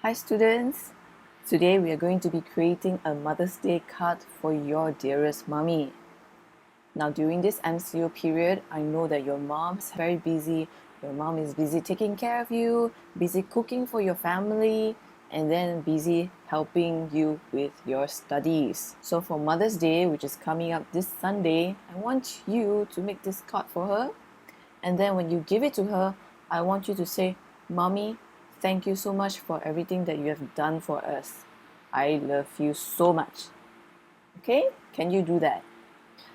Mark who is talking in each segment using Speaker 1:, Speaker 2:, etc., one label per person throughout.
Speaker 1: Hi students! Today we are going to be creating a Mother's Day card for your dearest mommy. Now during this MCO period, I know that your mom's very busy. Your mom is busy taking care of you, busy cooking for your family, and then busy helping you with your studies. So for Mother's Day, which is coming up this Sunday, I want you to make this card for her. And then when you give it to her, I want you to say, "Mommy, thank you so much for everything that you have done for us. I love you so much." Okay? Can you do that?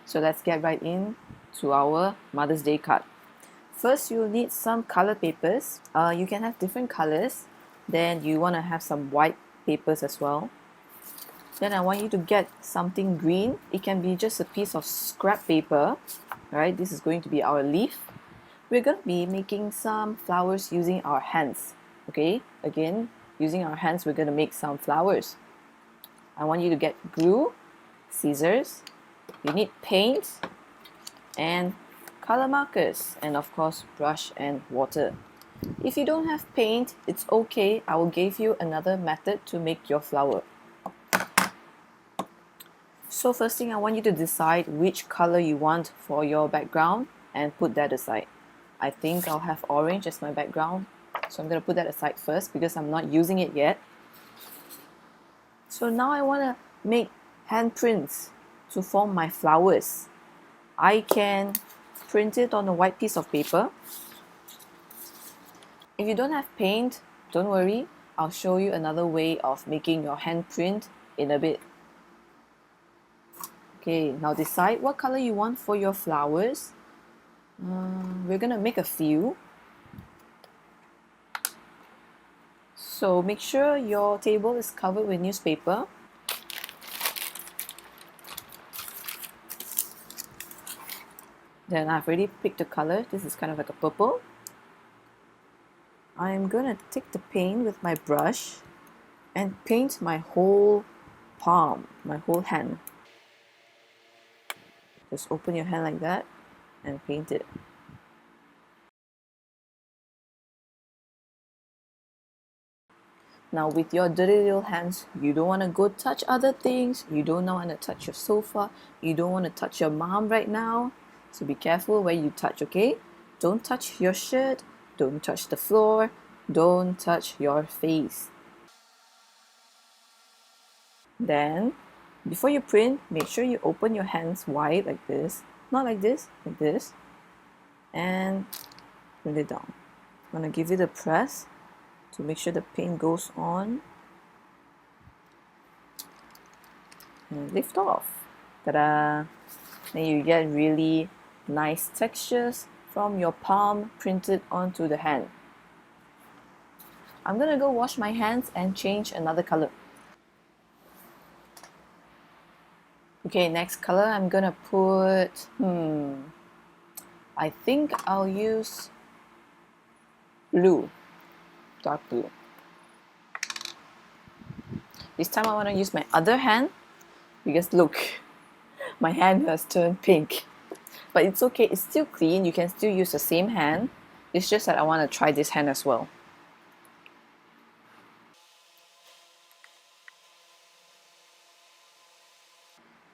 Speaker 1: So let's get right in to our Mother's Day card. First, you'll need some color papers. You can have different colors. Then you want to have some white papers as well. Then I want you to get something green. It can be just a piece of scrap paper. Right? This is going to be our leaf. We're going to be making some flowers using our hands. Okay, again, using our hands, we're going to make some flowers. I want you to get glue, scissors, you need paint, and color markers, and of course, brush and water. If you don't have paint, it's okay. I will give you another method to make your flower. So first thing, I want you to decide which color you want for your background and put that aside. I think I'll have orange as my background, so I'm going to put that aside first because I'm not using it yet. So now I want to make handprints to form my flowers. I can print it on a white piece of paper. If you don't have paint, don't worry, I'll show you another way of making your handprint in a bit. Okay, now decide what color you want for your flowers. We're gonna make a few. So make sure your table is covered with newspaper. Then I've already picked a color. This is kind of like a purple. I'm gonna take the paint with my brush and paint my whole palm, my whole hand. Just open your hand like that and paint it. Now with your dirty little hands, you don't want to go touch other things. You don't want to touch your sofa. You don't want to touch your mom right now. So be careful where you touch, okay? Don't touch your shirt. Don't touch the floor. Don't touch your face. Then, before you print, make sure you open your hands wide like this. Not like this, like this. And print it down. I'm going to give it a press to make sure the paint goes on. And lift off. Ta-da! Then you get really nice textures from your palm printed onto the hand. I'm gonna go wash my hands and change another color. Okay, next color I'm gonna put, I think I'll use blue, dark blue. This time I want to use my other hand because look, my hand has turned pink. But it's okay, it's still clean, you can still use the same hand. It's just that I want to try this hand as well.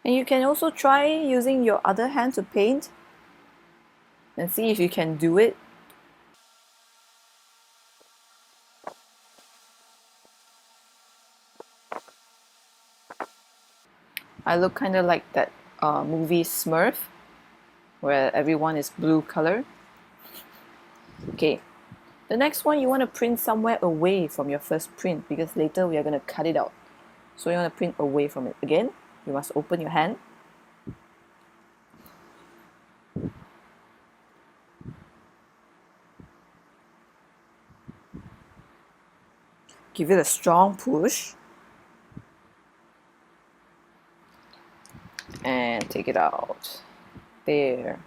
Speaker 1: And you can also try using your other hand to paint and see if you can do it. I look kind of like that movie Smurf, where everyone is blue color. Okay, the next one you want to print somewhere away from your first print because later we are going to cut it out. So you want to print away from it. Again, you must open your hand. Give it a strong push. And take it out. There.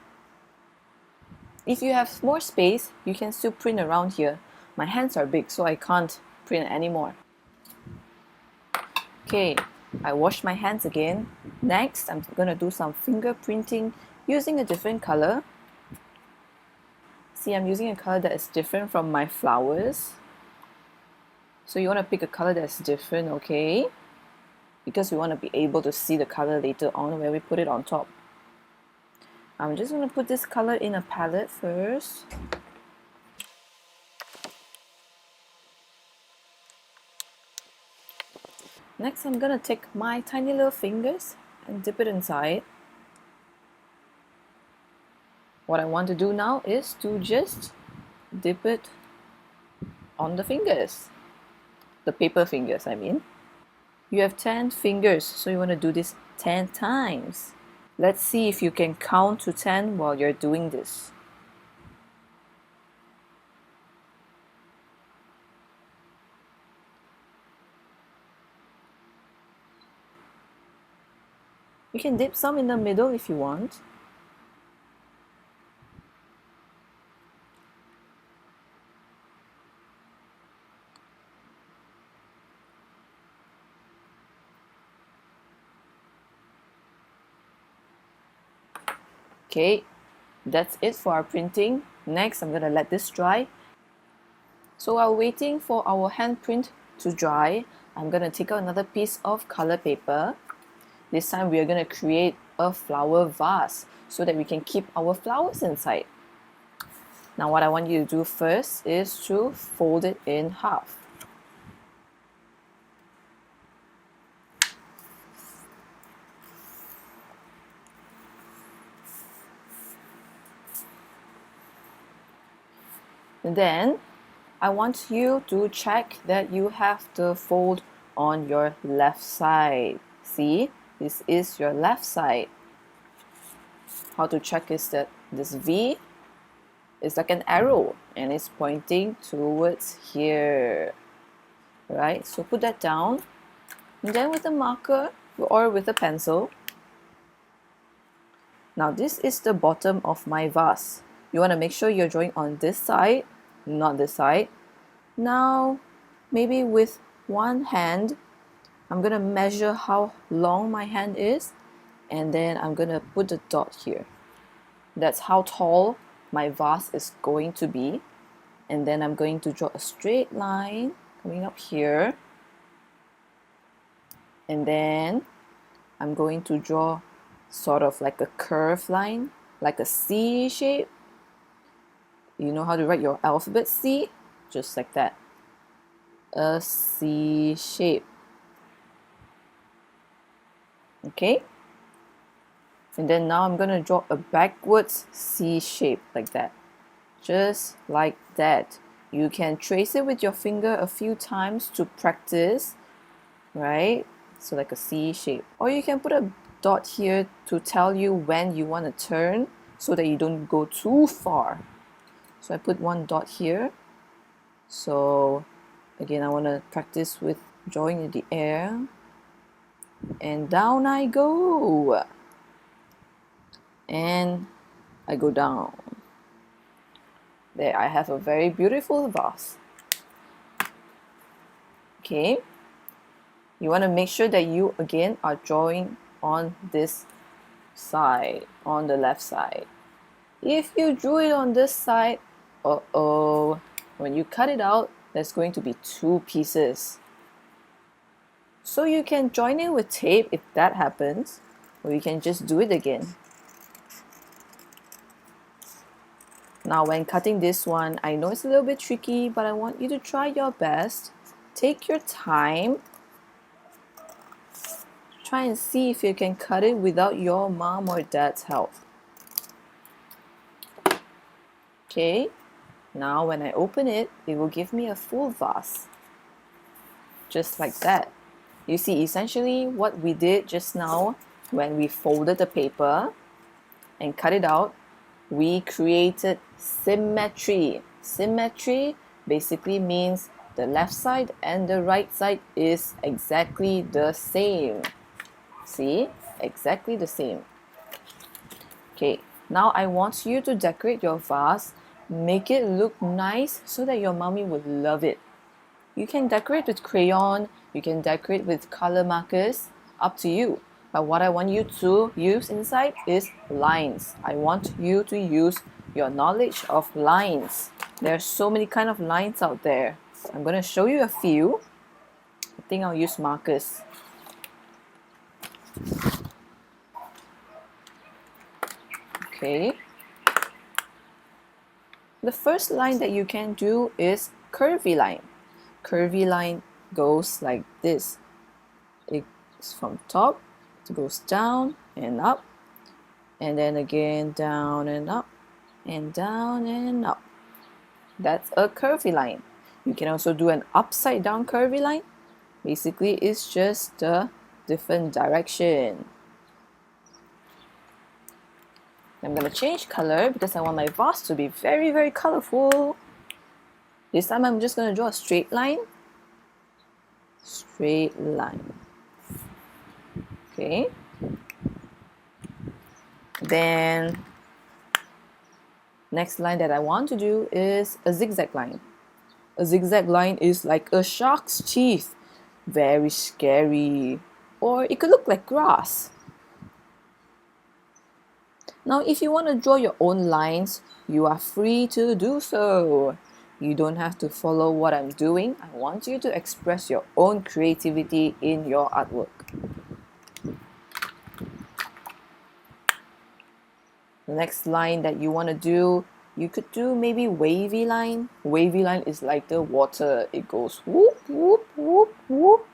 Speaker 1: If you have more space, you can still print around here. My hands are big, so I can't print anymore. Okay, I washed my hands again. Next, I'm gonna do some fingerprinting using a different color. See, I'm using a color that is different from my flowers. So you want to pick a color that's different, okay? Because we want to be able to see the color later on when we put it on top. I'm just going to put this color in a palette first. Next, I'm going to take my tiny little fingers and dip it inside. What I want to do now is to just dip it on the fingers. The paper fingers, I mean. You have 10 fingers, so you want to do this 10 times. Let's see if you can count to 10 while you're doing this. You can dip some in the middle if you want. Okay, that's it for our printing. Next, I'm gonna let this dry. So while waiting for our handprint to dry, I'm gonna take out another piece of color paper. This time we are gonna create a flower vase so that we can keep our flowers inside. Now what I want you to do first is to fold it in half. Then I want you to check that you have the fold on your left side. See, this is your left side. How to check is that this V is like an arrow and it's pointing towards here. Right, so put that down. And then with a marker or with a pencil. Now this is the bottom of my vase. You want to make sure you're drawing on this side, not this side. Now, maybe with one hand, I'm gonna measure how long my hand is, and then I'm gonna put the dot here. That's how tall my vase is going to be. And then I'm going to draw a straight line coming up here. And then I'm going to draw sort of like a curved line, like a C shape. You know how to write your alphabet C? Just like that. A C shape. Okay? And then now I'm going to draw a backwards C shape like that. Just like that. You can trace it with your finger a few times to practice, right? So like a C shape. Or you can put a dot here to tell you when you want to turn so that you don't go too far. So I put one dot here. So again, I want to practice with drawing in the air. And down I go. And I go down. There, I have a very beautiful vase. Okay. You want to make sure that you again are drawing on this side, on the left side. If you drew it on this side, when you cut it out, there's going to be two pieces. So you can join it with tape if that happens, or you can just do it again. Now when cutting this one, I know it's a little bit tricky, but I want you to try your best. Take your time. Try and see if you can cut it without your mom or dad's help. Okay, now when I open it, it will give me a full vase. Just like that. You see, essentially what we did just now when we folded the paper and cut it out, we created symmetry. Symmetry basically means the left side and the right side is exactly the same. See? Exactly the same. Okay, now I want you to decorate your vase. Make it look nice so that your mommy would love it. You can decorate with crayon, you can decorate with color markers, up to you. But what I want you to use inside is lines. I want you to use your knowledge of lines. There are so many kind of lines out there. I'm going to show you a few. I think I'll use markers. Okay. The first line that you can do is curvy line. Curvy line goes like this. It's from top, it goes down and up, and then again down and up, and down and up. That's a curvy line. You can also do an upside down curvy line. Basically, it's just a different direction. I'm going to change color because I want my vase to be very, very colorful. This time I'm just going to draw a straight line. Straight line. Okay. Then next line that I want to do is a zigzag line. A zigzag line is like a shark's teeth. Very scary. Or it could look like grass. Now, if you want to draw your own lines, you are free to do so. You don't have to follow what I'm doing. I want you to express your own creativity in your artwork. The next line that you want to do, you could do maybe wavy line. Wavy line is like the water. It goes whoop, whoop, whoop, whoop.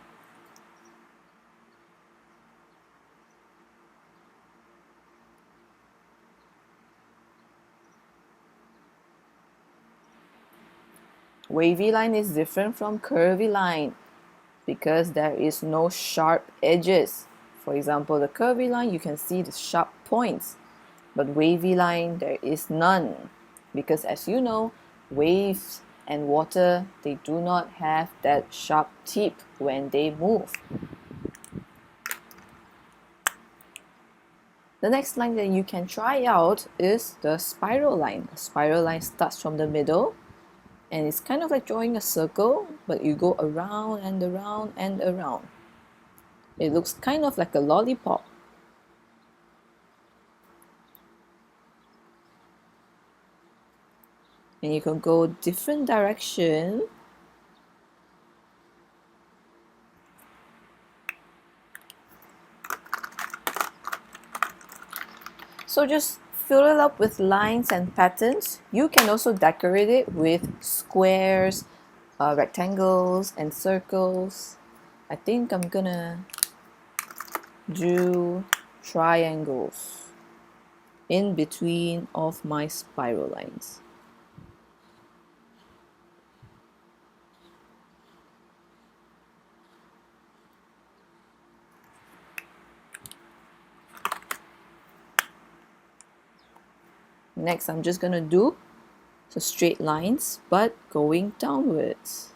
Speaker 1: Wavy line is different from curvy line because there is no sharp edges. For example, the curvy line, you can see the sharp points, but wavy line, there is none. Because as you know, waves and water, they do not have that sharp tip when they move. The next line that you can try out is the spiral line. The spiral line starts from the middle, and it's kind of like drawing a circle, but you go around and around and around. It looks kind of like a lollipop. And you can go different direction. So just fill it up with lines and patterns. You can also decorate it with squares, rectangles, and circles. I think I'm gonna do triangles in between of my spiral lines. Next, I'm just gonna do the straight lines but going downwards.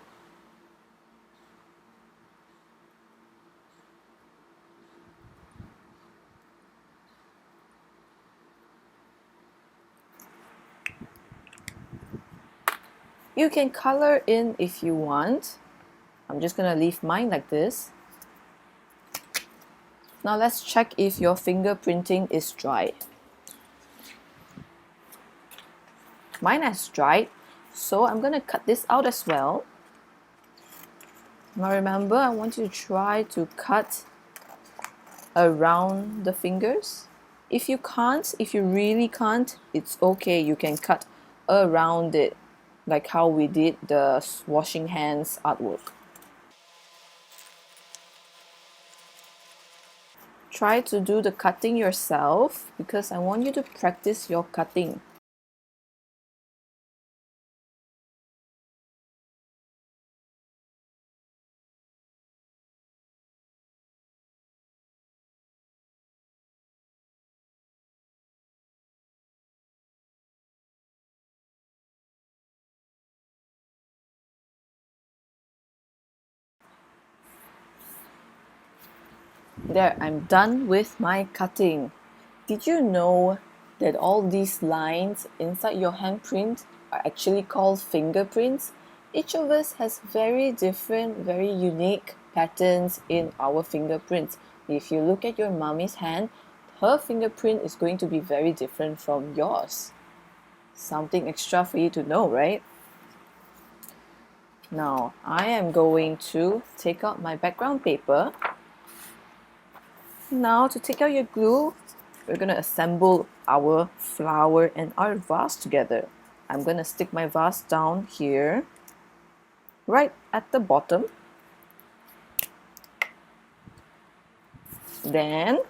Speaker 1: You can color in if you want. I'm just gonna leave mine like this. Now let's check if your fingerprinting is dry. Mine has dried, so I'm gonna cut this out as well. Now remember, I want you to try to cut around the fingers. If you can't, if you really can't, it's okay. You can cut around it, like how we did the washing hands artwork. Try to do the cutting yourself because I want you to practice your cutting. There, I'm done with my cutting. Did you know that all these lines inside your handprint are actually called fingerprints? Each of us has very different, very unique patterns in our fingerprints. If you look at your mommy's hand, her fingerprint is going to be very different from yours. Something extra for you to know, right? Now I am going to take out my background paper. Now to take out your glue, we're going to assemble our flower and our vase together. I'm going to stick my vase down here, right at the bottom. Then,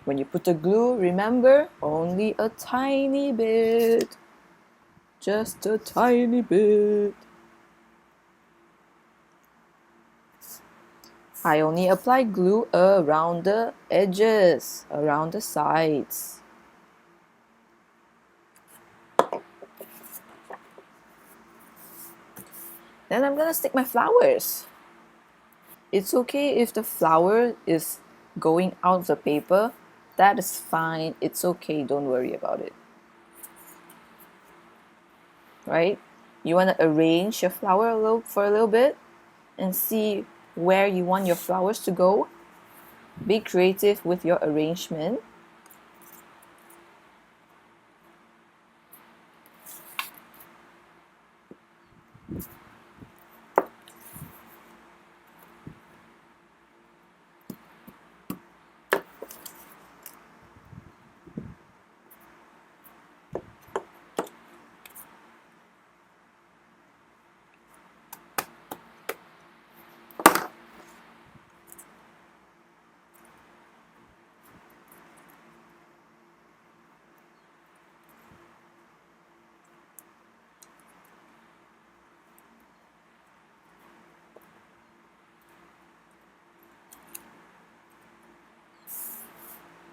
Speaker 1: when you put the glue, remember, only a tiny bit. Just a tiny bit. I only apply glue around the edges, around the sides. Then I'm gonna stick my flowers. It's okay if the flower is going out of the paper. That is fine. It's okay. Don't worry about it. Right? You want to arrange your flower for a little bit and see where you want your flowers to go. Be creative with your arrangement.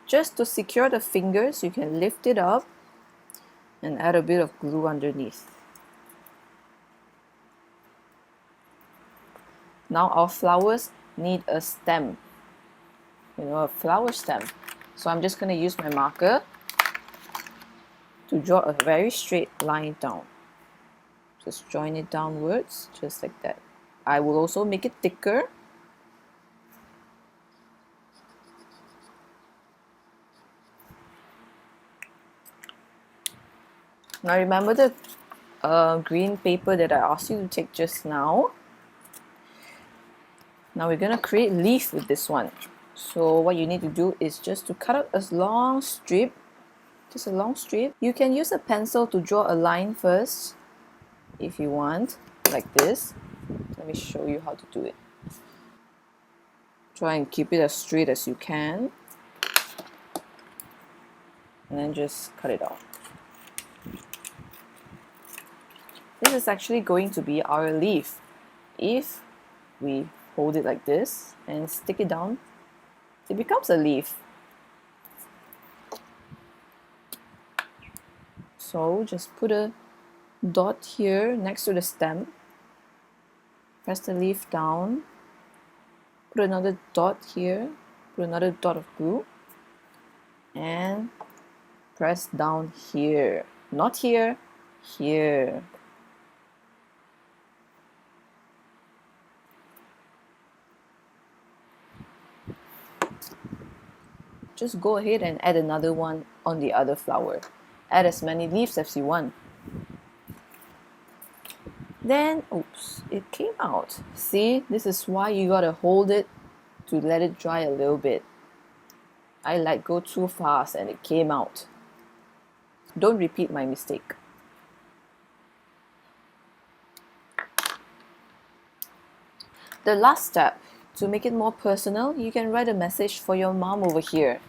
Speaker 1: Just to secure the fingers, you can lift it up and add a bit of glue underneath. Now our flowers need a stem, a flower stem. So I'm just going to use my marker to draw a very straight line down. Just join it downwards, just like that. I will also make it thicker. Now remember the green paper that I asked you to take just now. Now we're going to create leaf with this one. So what you need to do is just to cut out a long strip, just a long strip. You can use a pencil to draw a line first if you want, like this. Let me show you how to do it. Try and keep it as straight as you can. And then just cut it out. This is actually going to be our leaf. If we hold it like this and stick it down, it becomes a leaf. So just put a dot here next to the stem. Press the leaf down. Put another dot here. Put another dot of glue. And press down here. Not here, here. Just go ahead and add another one on the other flower. Add as many leaves as you want. Then, oops, it came out. See, this is why you gotta hold it to let it dry a little bit. I let go too fast and it came out. Don't repeat my mistake. The last step, to make it more personal, you can write a message for your mom over here.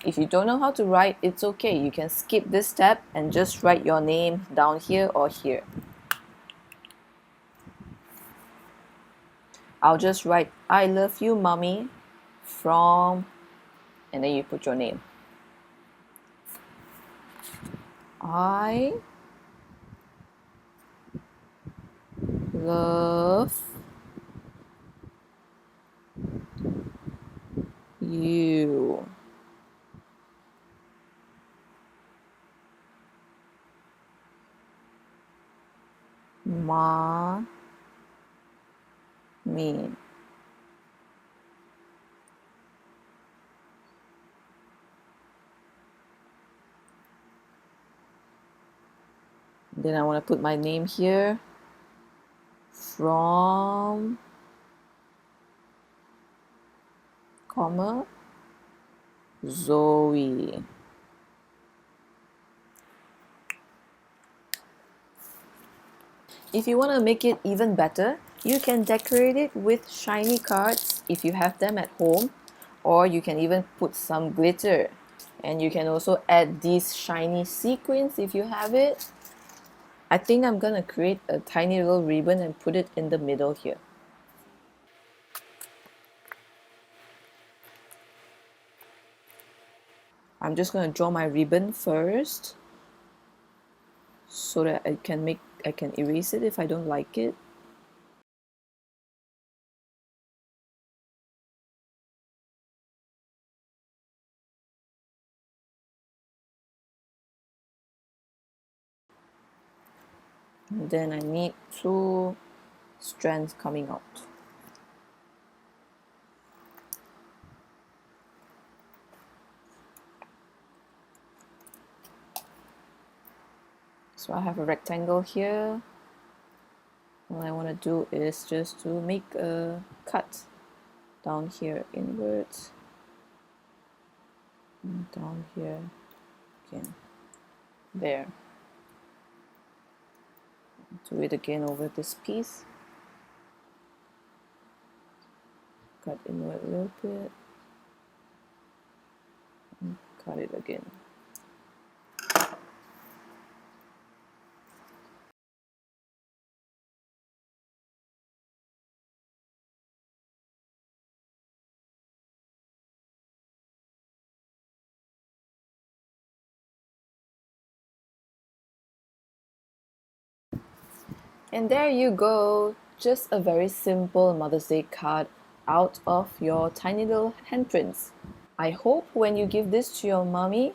Speaker 1: If you don't know how to write, it's okay. You can skip this step and just write your name down here or here. I'll just write, I love you, mommy, from, and then you put your name. I love you. Mommy. Then I want to put my name here from, comma, Zoe. If you want to make it even better, you can decorate it with shiny cards if you have them at home, or you can even put some glitter. And you can also add these shiny sequins if you have it. I think I'm gonna create a tiny little ribbon and put it in the middle here. I'm just gonna draw my ribbon first so that I can erase it if I don't like it. And then I need 2 strands coming out. So I have a rectangle here. What I want to do is just to make a cut down here inwards, and down here again. There. Do it again over this piece. Cut inward a little bit. And cut it again. And there you go, just a very simple Mother's Day card out of your tiny little handprints. I hope when you give this to your mommy,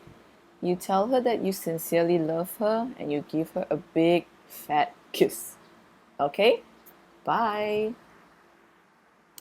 Speaker 1: you tell her that you sincerely love her and you give her a big fat kiss. Okay? Bye!